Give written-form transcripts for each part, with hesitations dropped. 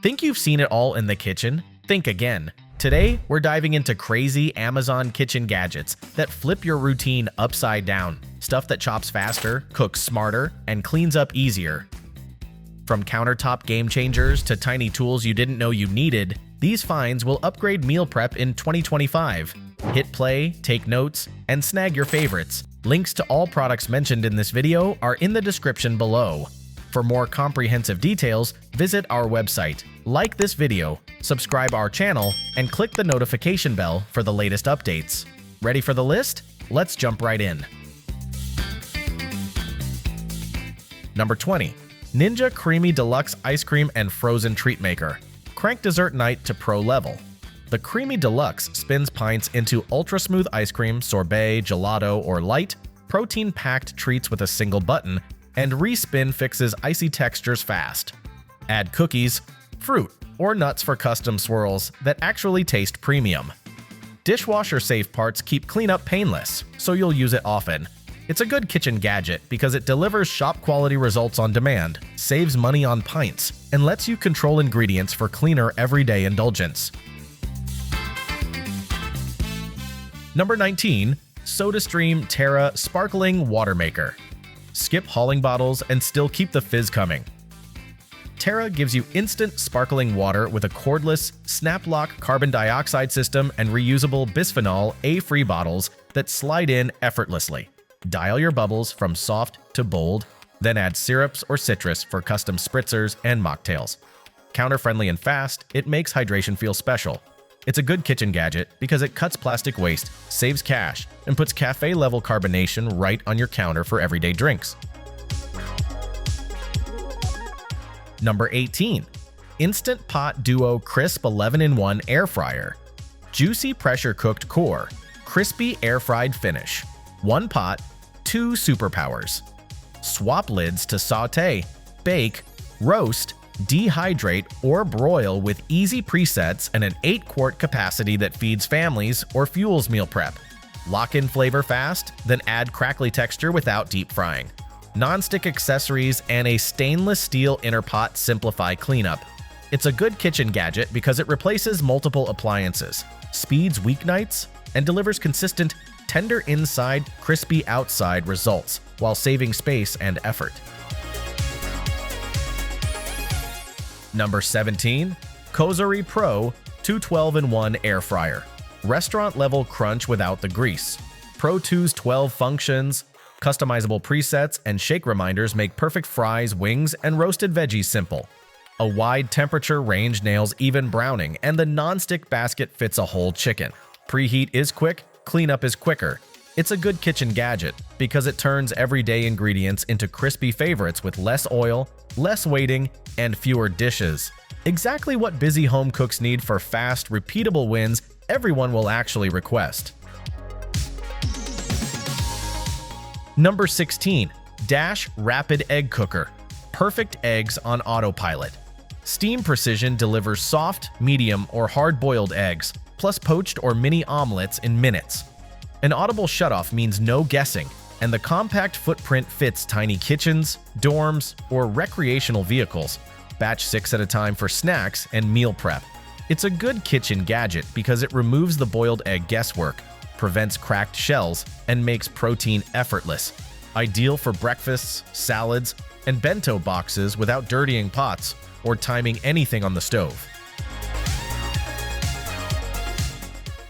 Think you've seen it all in the kitchen? Think again. Today, we're diving into crazy Amazon kitchen gadgets that flip your routine upside down. Stuff that chops faster, cooks smarter, and cleans up easier. From countertop game changers to tiny tools you didn't know you needed, these finds will upgrade meal prep in 2025. Hit play, take notes, and snag your favorites. Links to all products mentioned in this video are in the description below. For more comprehensive details, visit our website, like this video, subscribe our channel, and click the notification bell for the latest updates. Ready for the list? Let's jump right in. Number 20. Ninja CREAMi Deluxe Ice Cream and Frozen Treat Maker. Crank dessert night to pro level. The CREAMi Deluxe spins pints into ultra-smooth ice cream, sorbet, gelato, or light, protein-packed treats with a single button, and respin fixes icy textures fast. Add cookies, fruit, or nuts for custom swirls that actually taste premium. Dishwasher-safe parts keep cleanup painless, so you'll use it often. It's a good kitchen gadget because it delivers shop-quality results on demand, saves money on pints, and lets you control ingredients for cleaner everyday indulgence. Number 19. SodaStream Terra Sparkling Water Maker. Skip hauling bottles and still keep the fizz coming. Terra gives you instant sparkling water with a cordless, snap-lock carbon dioxide system and reusable bisphenol A-free bottles that slide in effortlessly. Dial your bubbles from soft to bold, then add syrups or citrus for custom spritzers and mocktails. Counter-friendly and fast, it makes hydration feel special. It's a good kitchen gadget because it cuts plastic waste, saves cash, and puts cafe-level carbonation right on your counter for everyday drinks. Number 18. Instant Pot Duo Crisp 11-in-1 Air Fryer. Juicy pressure-cooked core, crispy air-fried finish. One pot, two superpowers. Swap lids to saute, bake, roast, dehydrate, or broil with easy presets and an 8-quart capacity that feeds families or fuels meal prep. Lock in flavor fast, then add crackly texture without deep frying. Non-stick accessories and a stainless steel inner pot simplify cleanup. It's a good kitchen gadget because it replaces multiple appliances, speeds weeknights, and delivers consistent, tender inside, crispy outside results while saving space and effort. Number 17. COSORI Pro II 12-in-1 Air Fryer. Restaurant-level crunch without the grease. Pro 2's 12 functions, customizable presets, and shake reminders make perfect fries, wings, and roasted veggies simple. A wide temperature range nails even browning, and the non-stick basket fits a whole chicken. Preheat is quick, cleanup is quicker. It's a good kitchen gadget because it turns everyday ingredients into crispy favorites with less oil, less waiting, and fewer dishes. Exactly what busy home cooks need for fast, repeatable wins everyone will actually request. Number 16. Dash Rapid Egg Cooker. Perfect eggs on autopilot. Steam Precision delivers soft, medium, or hard-boiled eggs, plus poached or mini omelets in minutes. An audible shutoff means no guessing, and the compact footprint fits tiny kitchens, dorms, or recreational vehicles. Batch 6 at a time for snacks and meal prep. It's a good kitchen gadget because it removes the boiled egg guesswork, prevents cracked shells, and makes protein effortless. Ideal for breakfasts, salads, and bento boxes without dirtying pots or timing anything on the stove.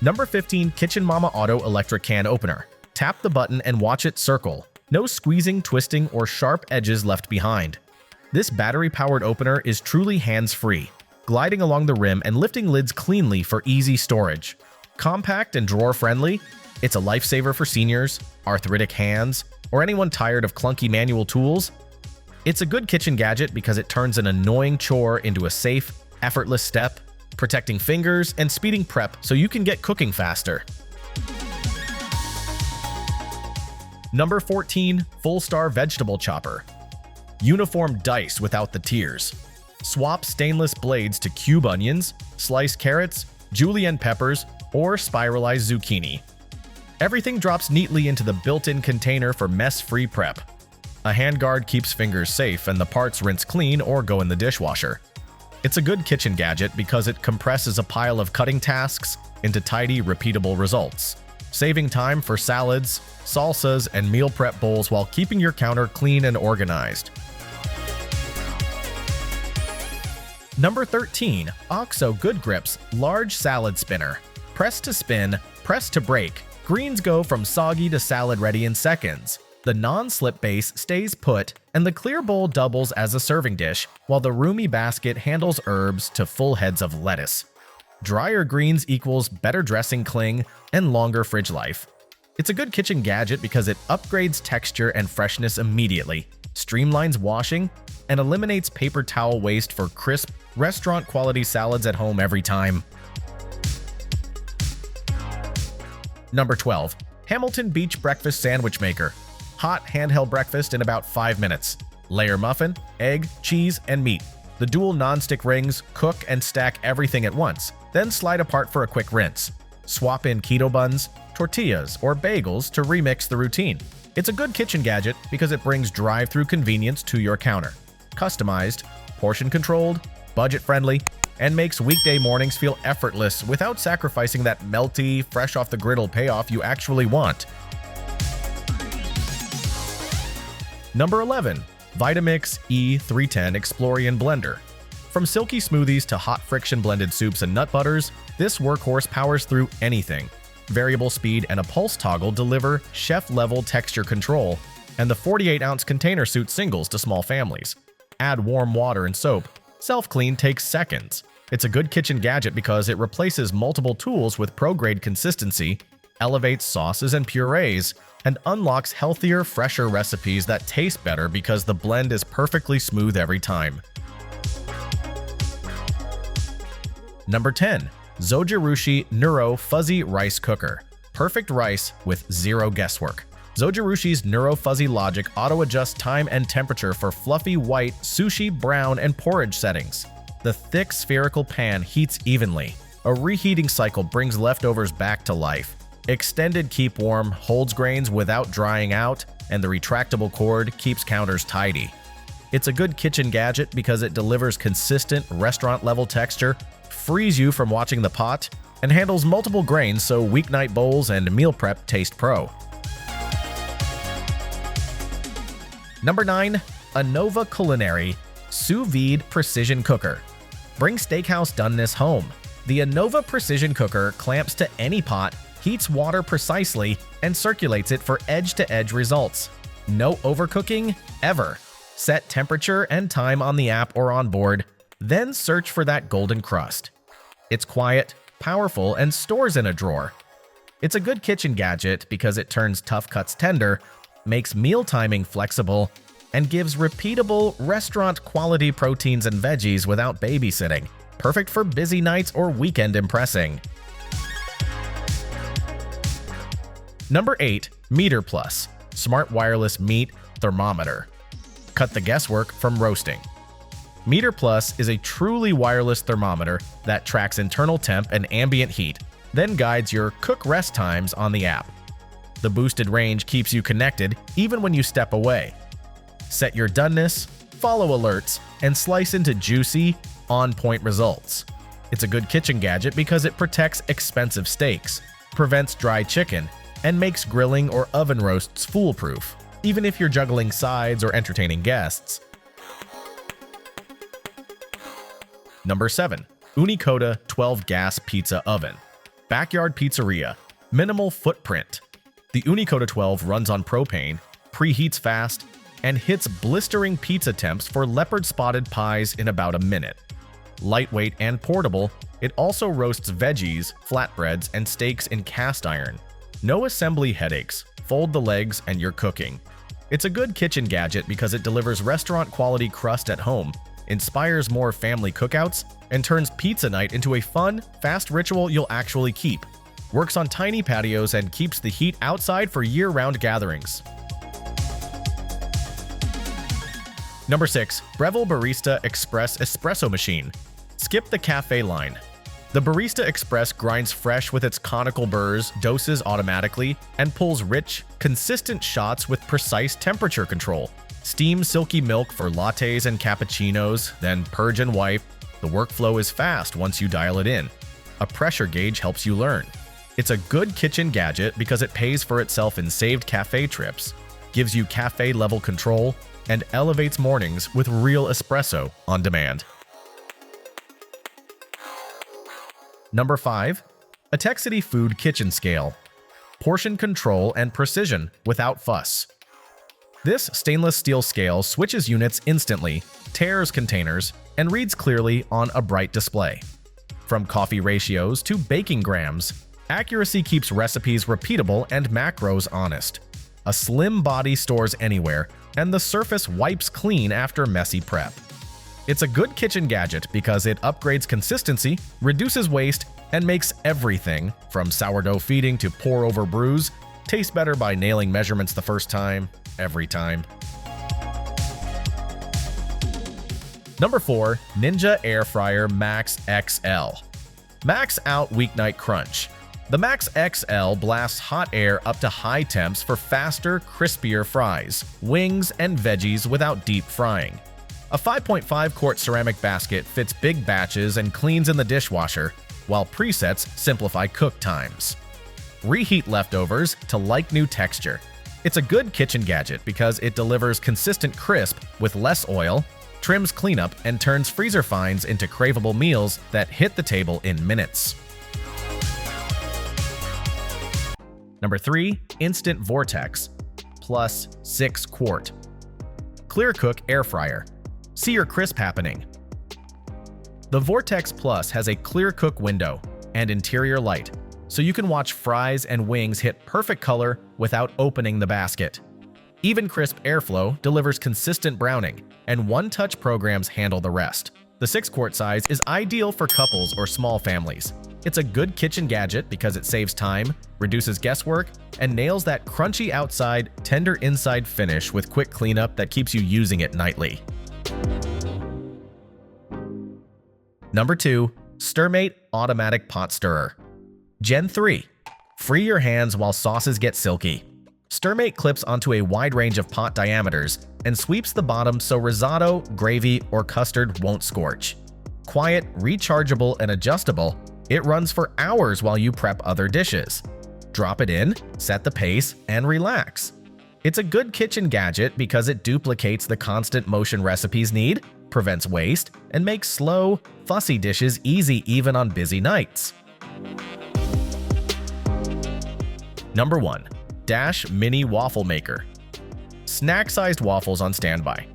Number 15. Kitchen Mama Auto Electric Can Opener. Tap the button and watch it circle. No squeezing, twisting, or sharp edges left behind. This battery-powered opener is truly hands-free, gliding along the rim and lifting lids cleanly for easy storage. Compact and drawer-friendly, it's a lifesaver for seniors, arthritic hands, or anyone tired of clunky manual tools. It's a good kitchen gadget because it turns an annoying chore into a safe, effortless step, protecting fingers and speeding prep so you can get cooking faster. Number 14. Fullstar Vegetable Chopper. Uniform dice without the tears. Swap stainless blades to cube onions, slice carrots, julienne peppers, or spiralized zucchini. Everything drops neatly into the built-in container for mess-free prep. A handguard keeps fingers safe and the parts rinse clean or go in the dishwasher. It's a good kitchen gadget because it compresses a pile of cutting tasks into tidy, repeatable results, saving time for salads, salsas, and meal prep bowls while keeping your counter clean and organized. Number 13. OXO Good Grips Large Salad Spinner. Press to spin, press to break. Greens go from soggy to salad ready in seconds. The non-slip base stays put, and the clear bowl doubles as a serving dish, while the roomy basket handles herbs to full heads of lettuce. Drier greens equals better dressing cling and longer fridge life. It's a good kitchen gadget because it upgrades texture and freshness immediately, streamlines washing, and eliminates paper towel waste for crisp, restaurant-quality salads at home every time. Number 12. Hamilton Beach Breakfast Sandwich Maker. Hot handheld breakfast in about 5 minutes. Layer muffin, egg, cheese, and meat. The dual non-stick rings cook and stack everything at once, then slide apart for a quick rinse. Swap in keto buns, tortillas, or bagels to remix the routine. It's a good kitchen gadget because it brings drive-through convenience to your counter. Customized, portion-controlled, budget-friendly, and makes weekday mornings feel effortless without sacrificing that melty, fresh-off-the-griddle payoff you actually want. Number 11. Vitamix E310 Explorian Blender. From silky smoothies to hot friction-blended soups and nut butters, this workhorse powers through anything. Variable speed and a pulse toggle deliver chef-level texture control, and the 48-ounce container suits singles to small families. Add warm water and soap. Self-clean takes seconds. It's a good kitchen gadget because it replaces multiple tools with pro-grade consistency, elevates sauces and purees, and unlocks healthier, fresher recipes that taste better because the blend is perfectly smooth every time. Number 10. Zojirushi Neuro Fuzzy Rice Cooker. Perfect rice with zero guesswork. Zojirushi's Neuro Fuzzy Logic auto-adjusts time and temperature for fluffy white, sushi, brown, and porridge settings. The thick spherical pan heats evenly. A reheating cycle brings leftovers back to life. Extended keep warm holds grains without drying out, and the retractable cord keeps counters tidy. It's a good kitchen gadget because it delivers consistent restaurant-level texture, frees you from watching the pot, and handles multiple grains so weeknight bowls and meal prep taste pro. Number 9. Anova Culinary Sous Vide Precision Cooker. Bring steakhouse doneness home. The Anova Precision Cooker clamps to any pot, heats water precisely, and circulates it for edge-to-edge results. No overcooking, ever. Set temperature and time on the app or on board, then search for that golden crust. It's quiet, powerful, and stores in a drawer. It's a good kitchen gadget because it turns tough cuts tender, makes meal timing flexible, and gives repeatable, restaurant-quality proteins and veggies without babysitting. Perfect for busy nights or weekend impressing. Number 8. Meter Plus Smart Wireless Meat Thermometer. Cut the guesswork from roasting. Meter Plus is a truly wireless thermometer that tracks internal temp and ambient heat, then guides your cook-rest times on the app. The boosted range keeps you connected even when you step away. Set your doneness, follow alerts, and slice into juicy, on-point results. It's a good kitchen gadget because it protects expensive steaks, prevents dry chicken, and makes grilling or oven roasts foolproof, even if you're juggling sides or entertaining guests. Number 7. Ooni Koda 12 Gas Pizza Oven. Backyard pizzeria. Minimal footprint. The Ooni Koda 12 runs on propane, preheats fast, and hits blistering pizza temps for leopard-spotted pies in about a minute. Lightweight and portable, it also roasts veggies, flatbreads, and steaks in cast iron. No assembly headaches. Fold the legs and you're cooking. It's a good kitchen gadget because it delivers restaurant-quality crust at home, inspires more family cookouts, and turns pizza night into a fun, fast ritual you'll actually keep. Works on tiny patios and keeps the heat outside for year-round gatherings. Number 6. Breville Barista Express Espresso Machine. Skip the cafe line. The Barista Express grinds fresh with its conical burrs, doses automatically, and pulls rich, consistent shots with precise temperature control. Steam silky milk for lattes and cappuccinos, then purge and wipe, The workflow is fast once you dial it in. A pressure gauge helps you learn. It's a good kitchen gadget because it pays for itself in saved cafe trips, gives you cafe-level control, and elevates mornings with real espresso on demand. Number 5. Etekcity Food Kitchen Scale. Portion control and precision without fuss. This stainless steel scale switches units instantly, tears containers, and reads clearly on a bright display. From coffee ratios to baking grams, accuracy keeps recipes repeatable and macros honest. A slim body stores anywhere, and the surface wipes clean after messy prep. It's a good kitchen gadget because it upgrades consistency, reduces waste, and makes everything, from sourdough feeding to pour-over brews, taste better by nailing measurements the first time, every time. Number 4. Ninja Air Fryer Max XL. Max Out Weeknight Crunch. The Max XL blasts hot air up to high temps for faster, crispier fries, wings, and veggies without deep frying. A 5.5-quart ceramic basket fits big batches and cleans in the dishwasher, while presets simplify cook times. Reheat leftovers to like new texture. It's a good kitchen gadget because it delivers consistent crisp with less oil, trims cleanup, and turns freezer finds into craveable meals that hit the table in minutes. Number 3. Instant Vortex Plus 6-quart. ClearCook Air Fryer. See your crisp happening. The Vortex Plus has a ClearCook window and interior light, so you can watch fries and wings hit perfect color without opening the basket. Even crisp airflow delivers consistent browning, and one-touch programs handle the rest. The 6-quart size is ideal for couples or small families. It's a good kitchen gadget because it saves time, reduces guesswork, and nails that crunchy outside, tender inside finish with quick cleanup that keeps you using it nightly. Number 2. StirMATE Automatic Pot Stirrer. Gen 3. Free your hands while sauces get silky. StirMATE clips onto a wide range of pot diameters and sweeps the bottom so risotto, gravy, or custard won't scorch. Quiet, rechargeable, and adjustable, it runs for hours while you prep other dishes. Drop it in, set the pace, and relax. It's a good kitchen gadget because it duplicates the constant motion recipes need, prevents waste, and makes slow, fussy dishes easy even on busy nights. Number 1. Dash Mini Waffle Maker. Snack-sized waffles on standby.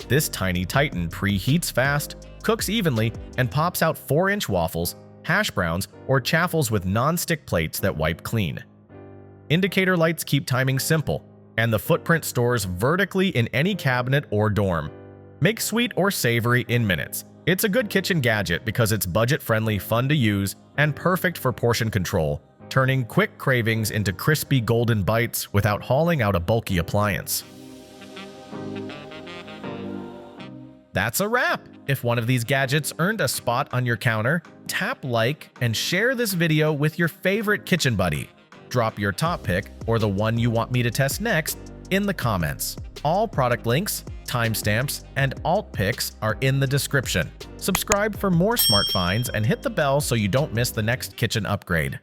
This tiny titan preheats fast, cooks evenly, and pops out 4-inch waffles, hash browns, or chaffles with non-stick plates that wipe clean. Indicator lights keep timing simple, and the footprint stores vertically in any cabinet or dorm. Make sweet or savory in minutes. It's a good kitchen gadget because it's budget-friendly, fun to use, and perfect for portion control, turning quick cravings into crispy golden bites without hauling out a bulky appliance. That's a wrap! If one of these gadgets earned a spot on your counter, tap like and share this video with your favorite kitchen buddy. Drop your top pick, or the one you want me to test next, in the comments. All product links, timestamps, and alt pics are in the description. Subscribe for more smart finds and hit the bell so you don't miss the next kitchen upgrade.